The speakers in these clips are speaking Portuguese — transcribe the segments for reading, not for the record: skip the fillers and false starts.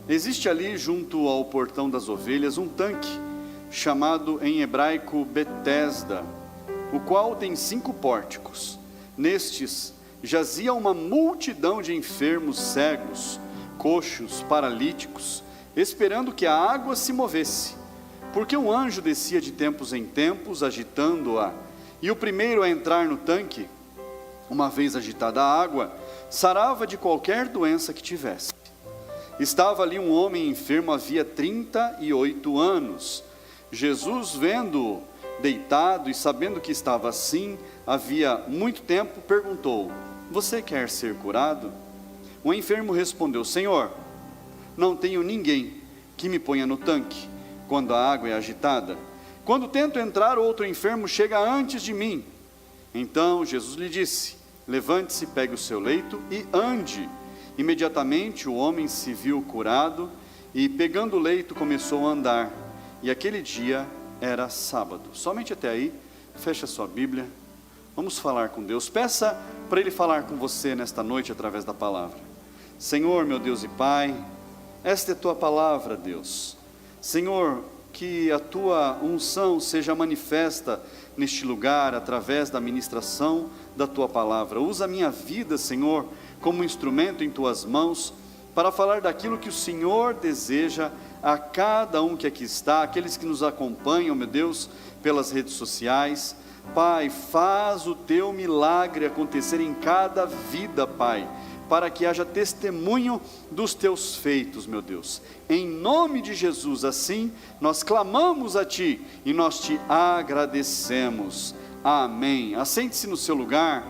Existe ali, junto ao portão das ovelhas, um tanque, chamado em hebraico Betesda, o qual tem 5 pórticos. Nestes jazia uma multidão de enfermos, cegos, coxos, paralíticos, esperando que a água se movesse, porque um anjo descia de tempos em tempos, agitando-a, e o primeiro a entrar no tanque, uma vez agitada a água, sarava de qualquer doença que tivesse. Estava ali um homem enfermo havia 38 anos. Jesus, vendo-o deitado e sabendo que estava assim havia muito tempo, perguntou: você quer ser curado? O enfermo respondeu: Senhor, não tenho ninguém que me ponha no tanque quando a água é agitada. Quando tento entrar, outro enfermo chega antes de mim. Então Jesus lhe disse: levante-se, pegue o seu leito e ande. Imediatamente o homem se viu curado e, pegando o leito, começou a andar. E aquele dia era sábado. Somente até aí. Feche a sua Bíblia. Vamos falar com Deus. Peça para Ele falar com você nesta noite através da palavra. Senhor, meu Deus e Pai, esta é a Tua palavra, Deus. Senhor, que a Tua unção seja manifesta neste lugar através da ministração da Tua palavra. Usa a minha vida, Senhor, como instrumento em Tuas mãos, para falar daquilo que o Senhor deseja a cada um que aqui está, aqueles que nos acompanham, meu Deus, pelas redes sociais. Pai, faz o Teu milagre acontecer em cada vida, Pai, para que haja testemunho dos Teus feitos, meu Deus. Em nome de Jesus, assim, nós clamamos a Ti e nós Te agradecemos. Amém. Assente-se no seu lugar.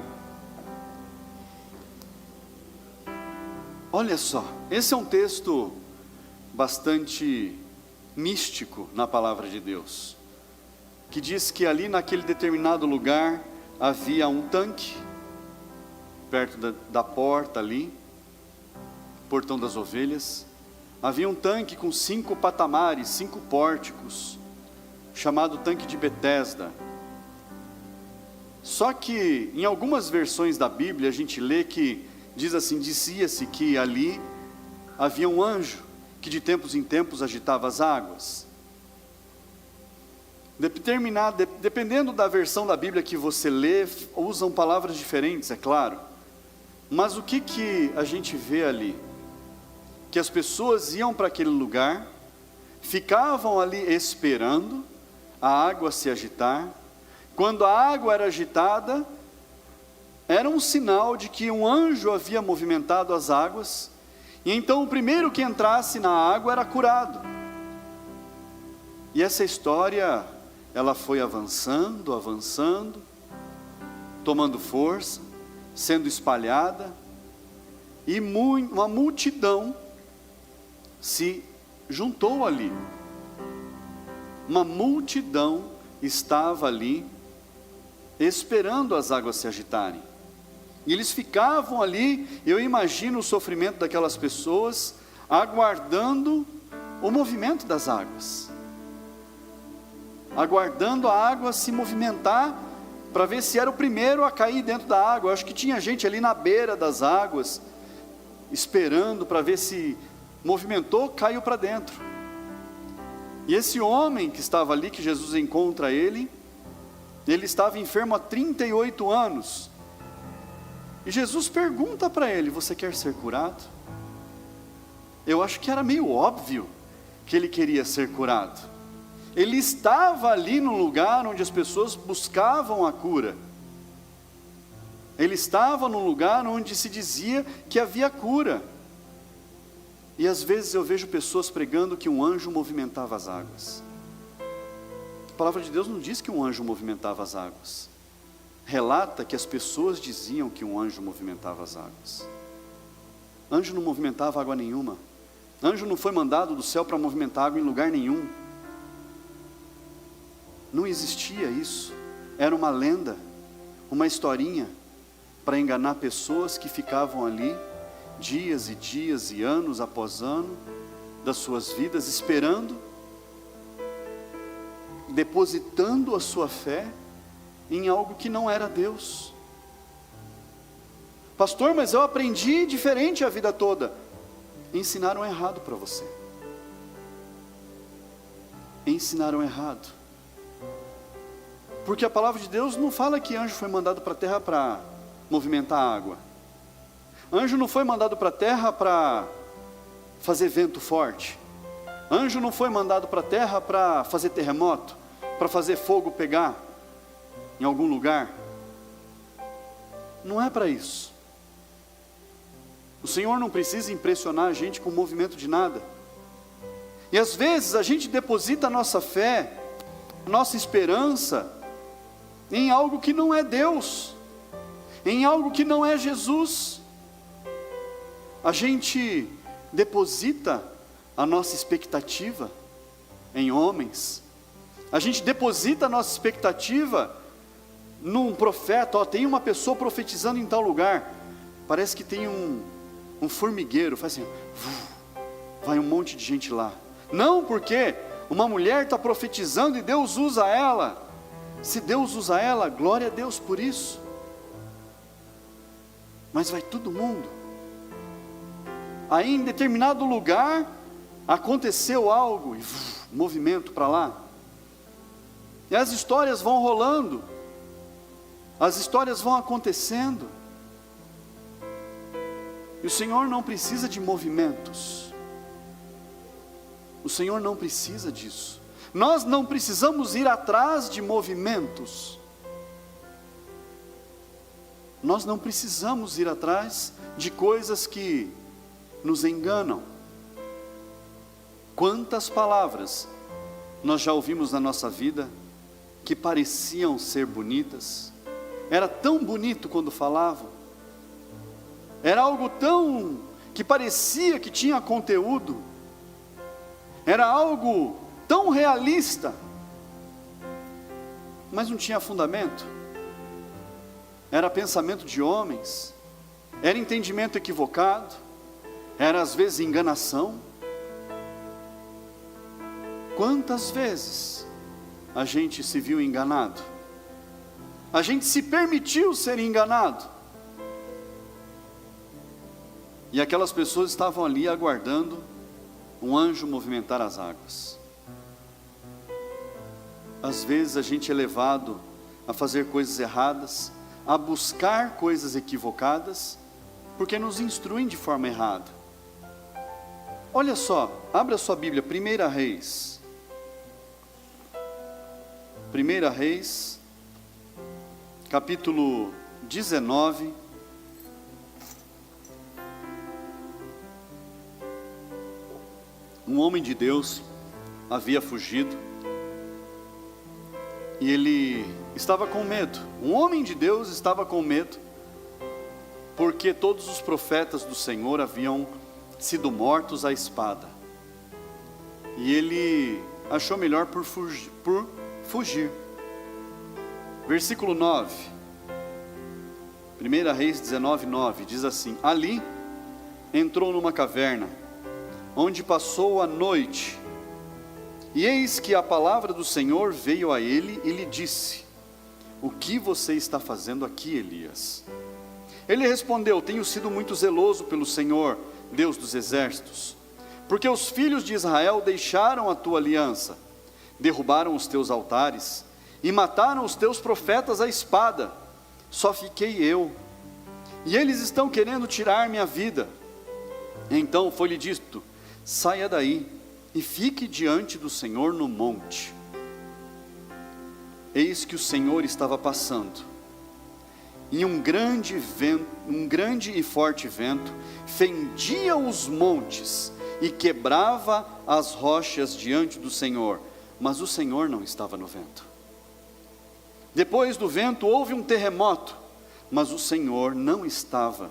Olha só, esse é um texto bastante místico na palavra de Deus, que diz que ali naquele determinado lugar havia um tanque, perto da porta ali, portão das ovelhas. Havia um tanque com 5 patamares, 5 pórticos, chamado tanque de Betesda. Só que em algumas versões da Bíblia a gente lê que diz assim: dizia-se que ali havia um anjo que de tempos em tempos agitava as águas. Dependendo da versão da Bíblia que você lê, usam palavras diferentes, é claro. Mas o que a gente vê ali? Que as pessoas iam para aquele lugar, ficavam ali esperando a água se agitar. Quando a água era agitada, era um sinal de que um anjo havia movimentado as águas, e então o primeiro que entrasse na água era curado. E essa história, ela foi avançando, tomando força, sendo espalhada, e uma multidão se juntou ali. Uma multidão estava ali, esperando as águas se agitarem. E eles ficavam ali, eu imagino o sofrimento daquelas pessoas, aguardando o movimento das águas, aguardando a água se movimentar, para ver se era o primeiro a cair dentro da água. Eu acho que tinha gente ali na beira das águas, esperando para ver se movimentou, caiu para dentro. E esse homem que estava ali, que Jesus encontra ele estava enfermo há 38 anos, e Jesus pergunta para ele: você quer ser curado? Eu acho que era meio óbvio que ele queria ser curado. Ele estava ali no lugar onde as pessoas buscavam a cura. Ele estava num lugar onde se dizia que havia cura. E às vezes eu vejo pessoas pregando que um anjo movimentava as águas. A palavra de Deus não diz que um anjo movimentava as águas. Relata que as pessoas diziam que um anjo movimentava as águas. Anjo não movimentava água nenhuma. Anjo não foi mandado do céu para movimentar água em lugar nenhum. Não existia isso. Era uma lenda, uma historinha, para enganar pessoas que ficavam ali dias e dias e anos após ano das suas vidas, esperando, depositando a sua fé em algo que não era Deus. Pastor, mas eu aprendi diferente a vida toda. ensinaram errado para você. Ensinaram errado. Porque a palavra de Deus não fala que anjo foi mandado para a terra para movimentar a água. Anjo não foi mandado para a terra para fazer vento forte. Anjo não foi mandado para a terra para fazer terremoto, para fazer fogo pegar em algum lugar. Não é para isso. O Senhor não precisa impressionar a gente com o movimento de nada. E às vezes a gente deposita a nossa fé, a nossa esperança em algo que não é Deus, em algo que não é Jesus. A gente deposita a nossa expectativa em homens. A gente deposita a nossa expectativa num profeta. Tem uma pessoa profetizando em tal lugar. Parece que tem um formigueiro, faz assim, vai um monte de gente lá. Não, porque uma mulher está profetizando e Deus usa ela. Se Deus usa ela, glória a Deus por isso. Mas vai todo mundo. Aí em determinado lugar aconteceu algo, e movimento para lá. E as histórias vão rolando, as histórias vão acontecendo. E o Senhor não precisa de movimentos. O Senhor não precisa disso. Nós não precisamos ir atrás de movimentos. Nós não precisamos ir atrás de coisas que nos enganam. Quantas palavras nós já ouvimos na nossa vida que pareciam ser bonitas, era tão bonito quando falavam, era algo tão que parecia que tinha conteúdo, era algo tão realista, mas não tinha fundamento, era pensamento de homens, era entendimento equivocado, era às vezes enganação. Quantas vezes a gente se viu enganado? A gente se permitiu ser enganado. E aquelas pessoas estavam ali aguardando um anjo movimentar as águas. Às vezes a gente é levado a fazer coisas erradas, a buscar coisas equivocadas, porque nos instruem de forma errada. Olha só, abra sua Bíblia, 1 Reis. 1 Reis, capítulo 19. Um homem de Deus havia fugido e ele estava com medo. Um homem de Deus estava com medo porque todos os profetas do Senhor haviam sido mortos à espada. E ele achou melhor por fugir. Versículo 9. 1 Reis 19, 9 diz assim: ali entrou numa caverna, onde passou a noite, e eis que a palavra do Senhor veio a ele e lhe disse: o que você está fazendo aqui, Elias? Ele respondeu: tenho sido muito zeloso pelo Senhor, Deus dos exércitos, porque os filhos de Israel deixaram a tua aliança, derrubaram os teus altares e mataram os teus profetas à espada. Só fiquei eu, e eles estão querendo tirar minha vida. Então foi-lhe dito: saia daí e fique diante do Senhor no monte. Eis que o Senhor estava passando, e um grande e forte vento fendia os montes e quebrava as rochas diante do Senhor, mas o Senhor não estava no vento. Depois do vento houve um terremoto, mas o Senhor não estava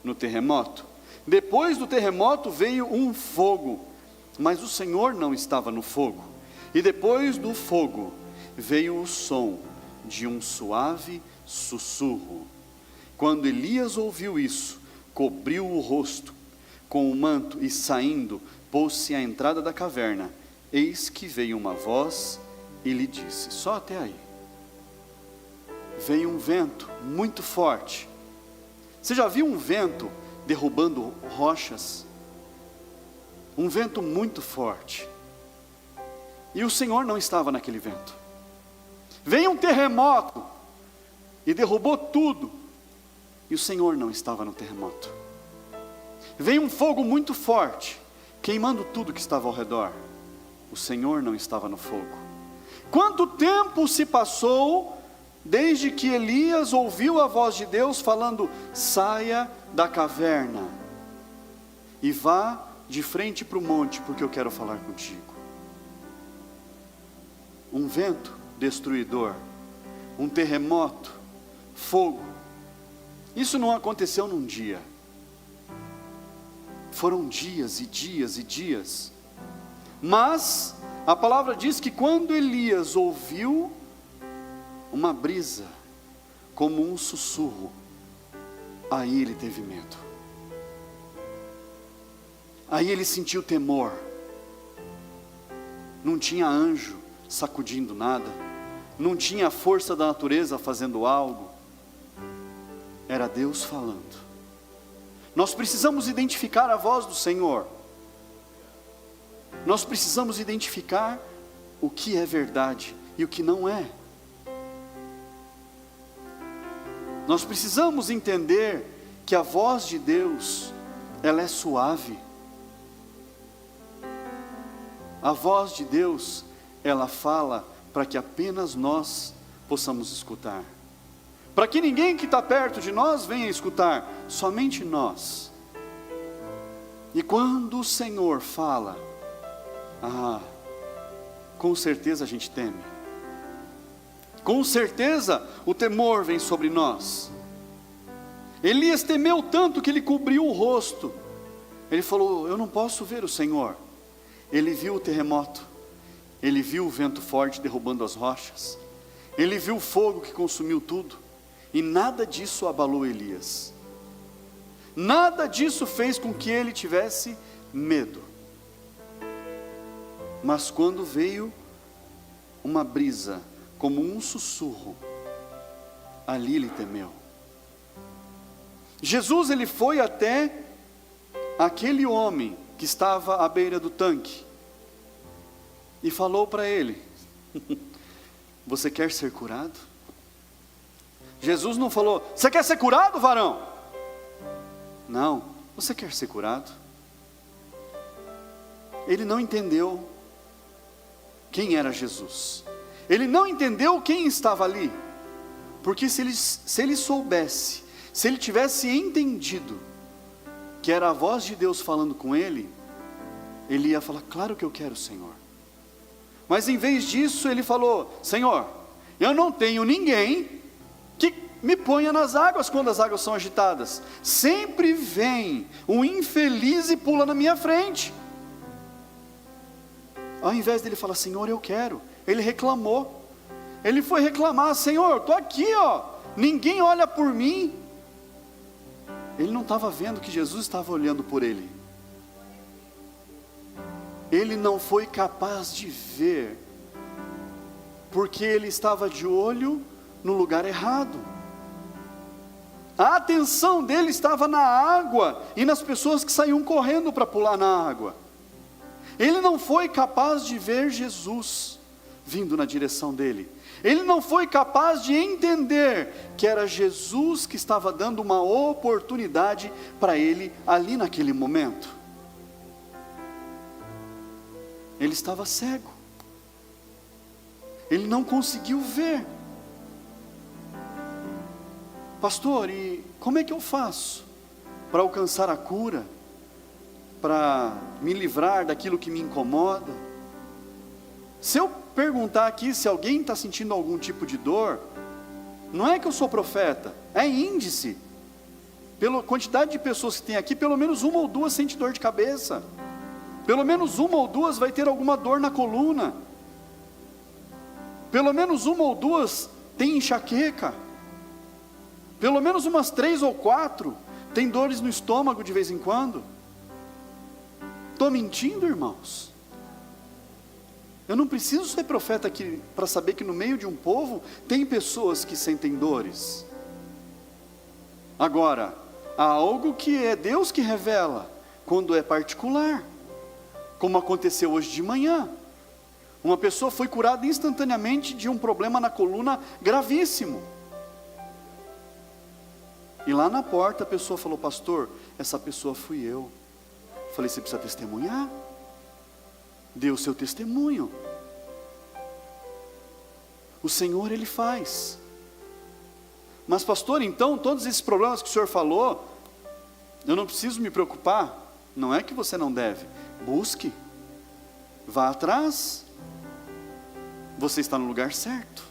no terremoto. Depois do terremoto veio um fogo, mas o Senhor não estava no fogo. E depois do fogo veio o som de um suave sussurro. Quando Elias ouviu isso, cobriu o rosto com o manto e saindo, pôs-se à entrada da caverna. Eis que veio uma voz e lhe disse: só até aí. Veio um vento muito forte. Você já viu um vento derrubando rochas? um vento muito forte. E o Senhor não estava naquele vento. Veio um terremoto e derrubou tudo. E o Senhor não estava no terremoto. Veio um fogo muito forte, queimando tudo que estava ao redor. O Senhor não estava no fogo. Quanto tempo se passou desde que Elias ouviu a voz de Deus falando: saia da caverna e vá de frente para o monte, porque eu quero falar contigo. Um vento destruidor, um terremoto, fogo. Isso não aconteceu num dia. Foram dias e dias e dias. Mas a palavra diz que quando Elias ouviu uma brisa, como um sussurro, aí ele teve medo. Aí ele sentiu temor. Não tinha anjo sacudindo nada, não tinha a força da natureza fazendo algo, era Deus falando. Nós precisamos identificar a voz do Senhor. Nós precisamos identificar o que é verdade e o que não é. Nós precisamos entender que a voz de Deus, ela é suave. A voz de Deus, ela fala para que apenas nós possamos escutar. Para que ninguém que está perto de nós venha escutar, somente nós. E quando o Senhor fala, com certeza a gente teme. Com certeza o temor vem sobre nós. Elias temeu tanto que ele cobriu o rosto. Ele falou: eu não posso ver o Senhor. Ele viu o terremoto. Ele viu o vento forte derrubando as rochas. Ele viu o fogo que consumiu tudo. E nada disso abalou Elias. Nada disso fez com que ele tivesse medo. Mas quando veio uma brisa, como um sussurro, ali ele temeu. Jesus, ele foi até aquele homem que estava à beira do tanque e falou para ele: você quer ser curado? Jesus não falou: você quer ser curado, varão? Não, você quer ser curado? Ele não entendeu quem era Jesus. Ele não entendeu quem estava ali. Porque se ele soubesse, se ele tivesse entendido que era a voz de Deus falando com ele, ele ia falar: claro que eu quero, Senhor. Mas em vez disso ele falou: Senhor, eu não tenho ninguém que me ponha nas águas quando as águas são agitadas. Sempre vem um infeliz e pula na minha frente. Ao invés dele falar: Senhor, eu quero, ele reclamou. Ele foi reclamar: Senhor, estou aqui, ninguém olha por mim. Ele não estava vendo que Jesus estava olhando por ele. Ele não foi capaz de ver, porque ele estava de olho no lugar errado. A atenção dele estava na água e nas pessoas que saíam correndo para pular na água. Ele não foi capaz de ver Jesus vindo na direção dele. Ele não foi capaz de entender que era Jesus que estava dando uma oportunidade para ele ali naquele momento. Ele estava cego. Ele não conseguiu ver. Pastor, e como é que eu faço para alcançar a cura? Para me livrar daquilo que me incomoda? Se eu perguntar aqui se alguém está sentindo algum tipo de dor, não é que eu sou profeta, é índice. Pela quantidade de pessoas que tem aqui, pelo menos uma ou duas sente dor de cabeça. Pelo menos uma ou duas vai ter alguma dor na coluna. Pelo menos uma ou duas tem enxaqueca. Pelo menos umas 3 ou 4 tem dores no estômago de vez em quando. Estou mentindo, irmãos? Eu não preciso ser profeta aqui para saber que no meio de um povo tem pessoas que sentem dores. Agora, há algo que é Deus que revela, quando é particular. como aconteceu hoje de manhã. Uma pessoa foi curada instantaneamente de um problema na coluna gravíssimo. E lá na porta a pessoa falou: pastor, essa pessoa fui eu. Falei: você precisa testemunhar? Dê o seu testemunho. O Senhor, Ele faz. Mas pastor, então todos esses problemas que o senhor falou, eu não preciso me preocupar? Não é que você não deve. Busque, vá atrás. Você está no lugar certo.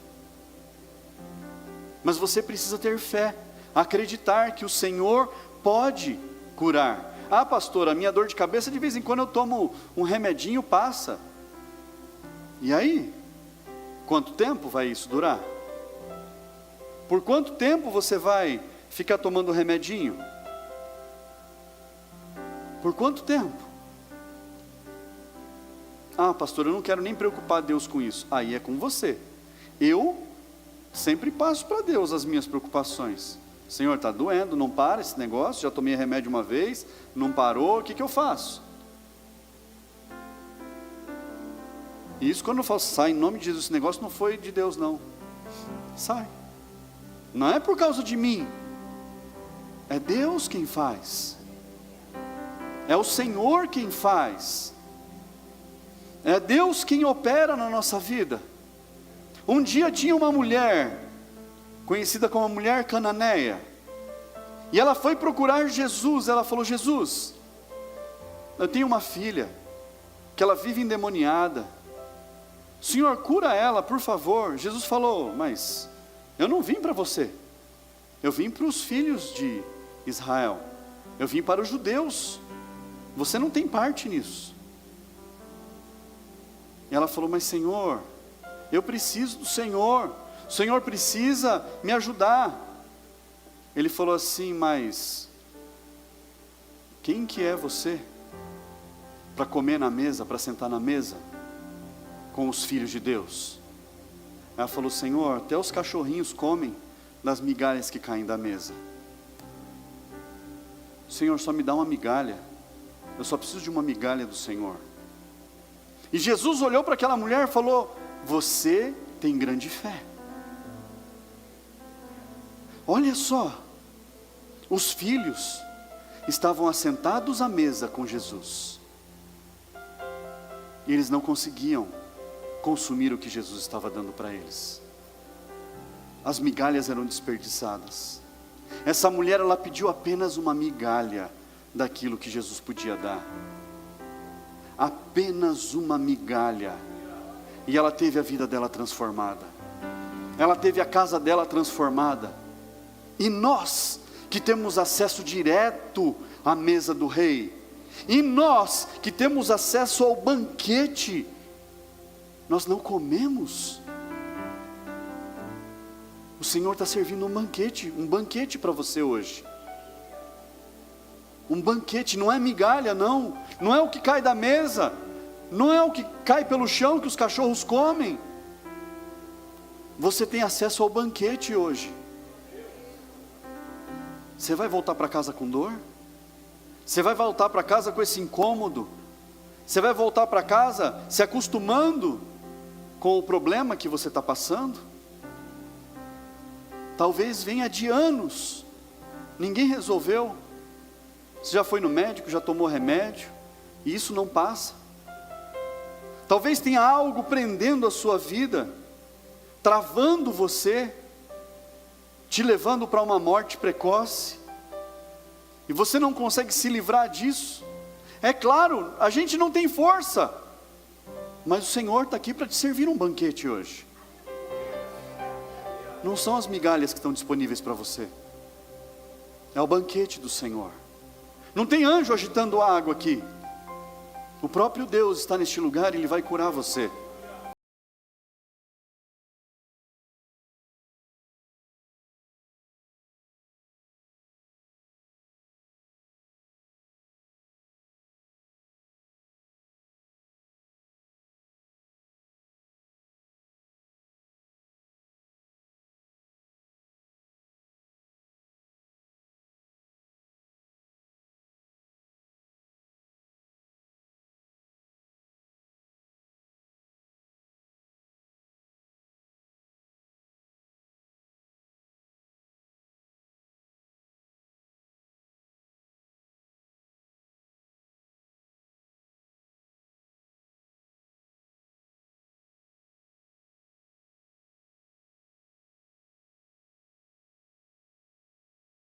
Mas você precisa ter fé, acreditar que o Senhor pode curar. Ah, pastor, a minha dor de cabeça, de vez em quando eu tomo um remedinho, passa. E aí? Quanto tempo vai isso durar? Por quanto tempo você vai ficar tomando remedinho? Por quanto tempo? Ah, pastor, eu não quero nem preocupar Deus com isso. Aí é com você. Eu sempre passo para Deus as minhas preocupações. Senhor, está doendo, não para esse negócio, já tomei remédio uma vez, não parou, o que eu faço? E isso quando eu falo, sai em nome de Jesus, esse negócio não foi de Deus não. Sai. Não é por causa de mim. É Deus quem faz. É o Senhor quem faz. É Deus quem opera na nossa vida. Um dia tinha uma mulher, conhecida como a mulher cananeia, e ela foi procurar Jesus. Ela falou: Jesus, eu tenho uma filha, que ela vive endemoniada, Senhor, cura ela, por favor. Jesus falou: mas eu não vim para você, eu vim para os filhos de Israel, eu vim para os judeus, você não tem parte nisso. E ela falou: mas Senhor, eu preciso do Senhor, o Senhor precisa me ajudar. Ele falou assim: mas quem que é você para comer na mesa, para sentar na mesa com os filhos de Deus? Ela falou: Senhor, até os cachorrinhos comem das migalhas que caem da mesa. Senhor, só me dá uma migalha, eu só preciso de uma migalha do Senhor. E Jesus olhou para aquela mulher e falou: você tem grande fé. Olha só, os filhos estavam assentados à mesa com Jesus, e eles não conseguiam consumir o que Jesus estava dando para eles. As migalhas eram desperdiçadas. Essa mulher, ela pediu apenas uma migalha daquilo que Jesus podia dar. Apenas uma migalha. E ela teve a vida dela transformada. Ela teve a casa dela transformada. E nós, que temos acesso direto à mesa do rei, e nós, que temos acesso ao banquete, nós não comemos. O Senhor está servindo um banquete para você hoje. Um banquete, não é migalha não, não é o que cai da mesa, não é o que cai pelo chão que os cachorros comem. Você tem acesso ao banquete hoje. Você vai voltar para casa com dor? Você vai voltar para casa com esse incômodo? Você vai voltar para casa se acostumando com o problema que você está passando? Talvez venha de anos, ninguém resolveu. Você já foi no médico, já tomou remédio, e isso não passa. Talvez tenha algo prendendo a sua vida, travando você, te levando para uma morte precoce, e você não consegue se livrar disso. É claro, a gente não tem força, mas o Senhor está aqui para te servir um banquete hoje. Não são as migalhas que estão disponíveis para você, é o banquete do Senhor. Não tem anjo agitando água aqui. O próprio Deus está neste lugar e Ele vai curar você.